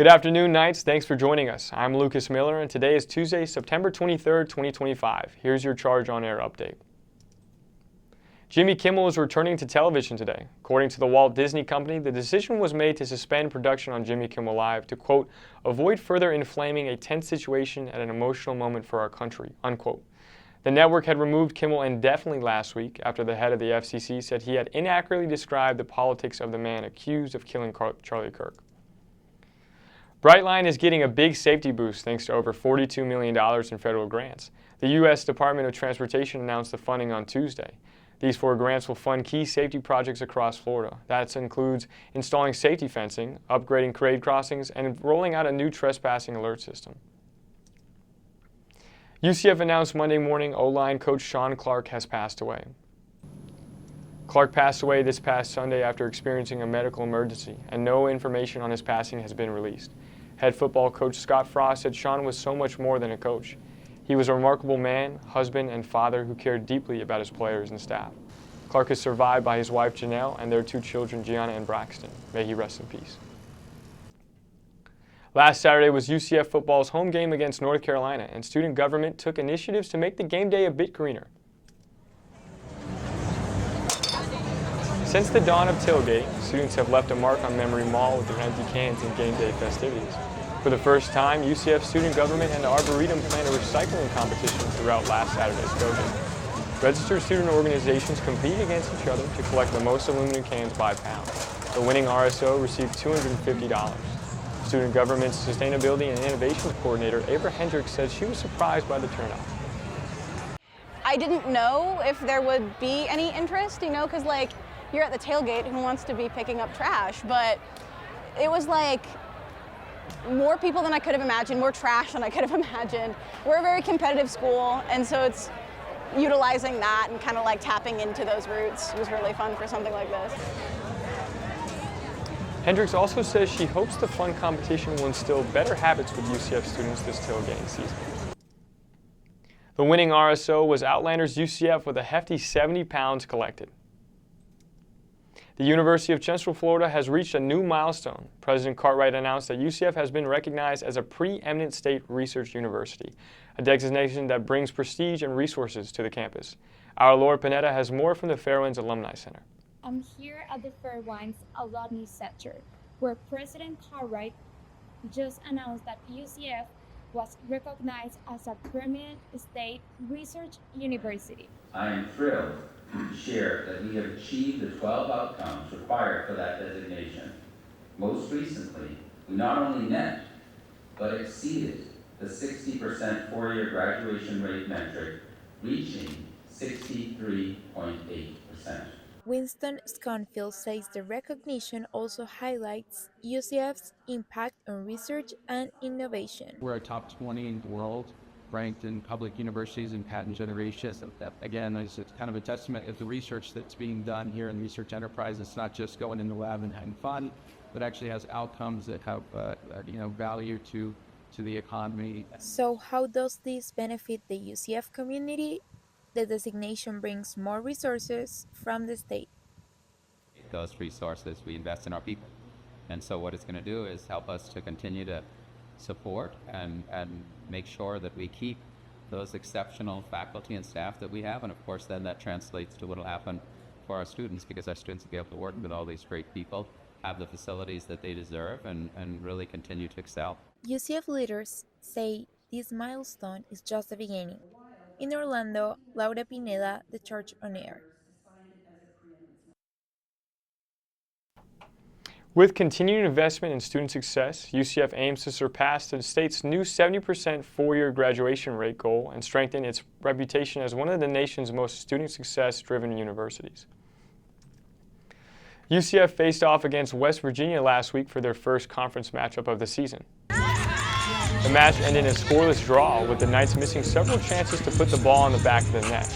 Good afternoon, Knights. Thanks for joining us. I'm Lucas Miller, and today is Tuesday, September 23rd, 2025. Here's your Charge on Air update. Jimmy Kimmel is returning to television today. According to the Walt Disney Company, the decision was made to suspend production on Jimmy Kimmel Live to, quote, avoid further inflaming a tense situation at an emotional moment for our country, unquote. The network had removed Kimmel indefinitely last week after the head of the FCC said he had inaccurately described the politics of the man accused of killing Charlie Kirk. Brightline is getting a big safety boost thanks to over $42 million in federal grants. The U.S. Department of Transportation announced the funding on Tuesday. These 4 grants will fund key safety projects across Florida. That includes installing safety fencing, upgrading grade crossings, and rolling out a new trespassing alert system. UCF announced Monday morning O-line coach Sean Clark has passed away. Clark passed away this past Sunday after experiencing a medical emergency, and no information on his passing has been released. Head football coach Scott Frost said Sean was so much more than a coach. He was a remarkable man, husband, and father who cared deeply about his players and staff. Clark is survived by his wife Janelle and their 2 children, Gianna and Braxton. May he rest in peace. Last Saturday was UCF football's home game against North Carolina, and student government took initiatives to make the game day a bit greener. Since the dawn of tailgate, students have left a mark on Memory Mall with their empty cans and game day festivities. For the first time, UCF student government and the Arboretum planned a recycling competition throughout last Saturday's tailgate. Registered student organizations compete against each other to collect the most aluminum cans by pound. The winning RSO received $250. Student government's Sustainability and Innovations Coordinator, Ava Hendricks, said she was surprised by the turnout. I didn't know if there would be any interest, because you're at the tailgate, who wants to be picking up trash? But it was more people than I could have imagined, more trash than I could have imagined. We're a very competitive school, and so it's utilizing that and kind of tapping into those roots was really fun for something like this. Hendricks also says she hopes the fun competition will instill better habits with UCF students this tailgating season. The winning RSO was Outlanders UCF with a hefty 70 pounds collected. The University of Central Florida has reached a new milestone. President Cartwright announced that UCF has been recognized as a preeminent state research university, a designation that brings prestige and resources to the campus. Our Laura Panetta has more from the Fairwinds Alumni Center. I'm here at the Fairwinds Alumni Center, where President Cartwright just announced that UCF was recognized as a preeminent state research university. I am thrilled to share that we have achieved the 12 outcomes required for that designation. Most recently, we not only met, but exceeded the 60% 4-year graduation rate metric, reaching 63.8%. Winston Sconfield says the recognition also highlights UCF's impact on research and innovation. We're a top 20 in the world, ranked in public universities and patent generation. Again, it's kind of a testament of the research that's being done here in research enterprise. It's not just going in the lab and having fun, but actually has outcomes that have value to the economy. So how does this benefit the UCF community? The designation brings more resources from the state. Those resources we invest in our people. And so what it's going to do is help us to continue to support and make sure that we keep those exceptional faculty and staff that we have. And of course, then that translates to what will happen for our students, because our students will be able to work with all these great people, have the facilities that they deserve, and really continue to excel. UCF leaders say this milestone is just the beginning. In Orlando, Laura Pineda, The Charge on Air. With continued investment in student success, UCF aims to surpass the state's new 70% 4-year graduation rate goal and strengthen its reputation as one of the nation's most student success-driven universities. UCF faced off against West Virginia last week for their first conference matchup of the season. The match ended in a scoreless draw, with the Knights missing several chances to put the ball on the back of the net.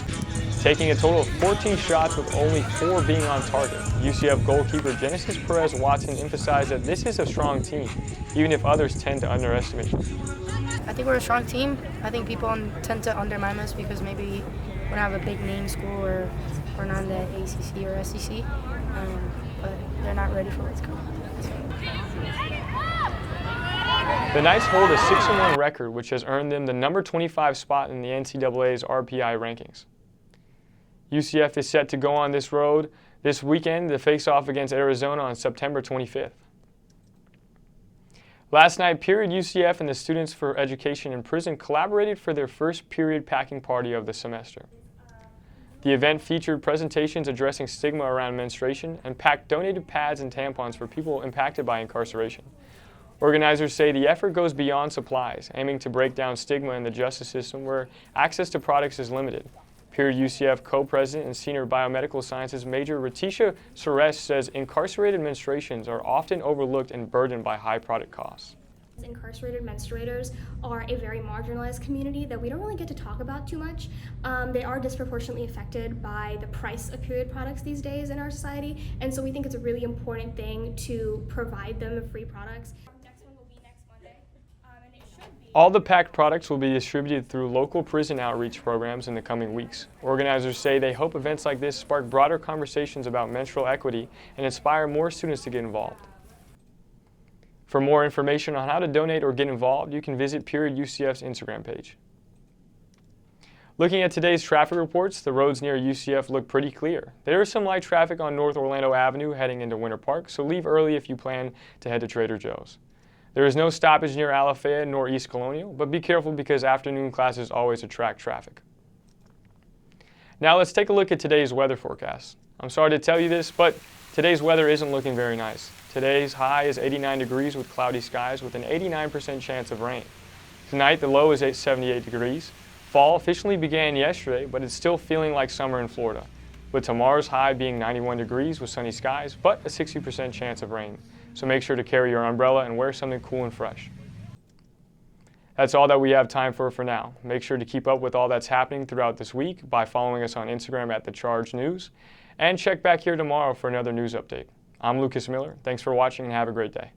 Taking a total of 14 shots with only 4 being on target, UCF goalkeeper Genesis Perez Watson emphasized that this is a strong team, even if others tend to underestimate them. I think we're a strong team. I think people tend to undermine us because maybe we don't have a big name school or we're not in the ACC or SEC, but they're not ready for what's coming. So. The Knights hold a 6-1 record, which has earned them the number 25 spot in the NCAA's RPI rankings. UCF is set to go on this road this weekend to face off against Arizona on September 25th. Last night, Period UCF and the Students for Education in Prison collaborated for their first period packing party of the semester. The event featured presentations addressing stigma around menstruation and packed donated pads and tampons for people impacted by incarceration. Organizers say the effort goes beyond supplies, aiming to break down stigma in the justice system where access to products is limited. Period UCF co-president and senior biomedical sciences major Ratisha Suresh says incarcerated menstruations are often overlooked and burdened by high product costs. Incarcerated menstruators are a very marginalized community that we don't really get to talk about too much. They are disproportionately affected by the price of period products these days in our society, and so we think it's a really important thing to provide them free products. Next one will be next Monday, and it should be. All the packed products will be distributed through local prison outreach programs in the coming weeks. Organizers say they hope events like this spark broader conversations about menstrual equity and inspire more students to get involved. For more information on how to donate or get involved, you can visit Period UCF's Instagram page. Looking at today's traffic reports, the roads near UCF look pretty clear. There is some light traffic on North Orlando Avenue heading into Winter Park, so leave early if you plan to head to Trader Joe's. There is no stoppage near Alafaya nor East Colonial, but be careful because afternoon classes always attract traffic. Now let's take a look at today's weather forecast. I'm sorry to tell you this, but today's weather isn't looking very nice. Today's high is 89 degrees with cloudy skies with an 89% chance of rain. Tonight the low is 78 degrees. Fall officially began yesterday, but it's still feeling like summer in Florida, with tomorrow's high being 91 degrees with sunny skies, but a 60% chance of rain. So make sure to carry your umbrella and wear something cool and fresh. That's all that we have time for now. Make sure to keep up with all that's happening throughout this week by following us on Instagram at The Charge News, and check back here tomorrow for another news update. I'm Lucas Miller. Thanks for watching and have a great day.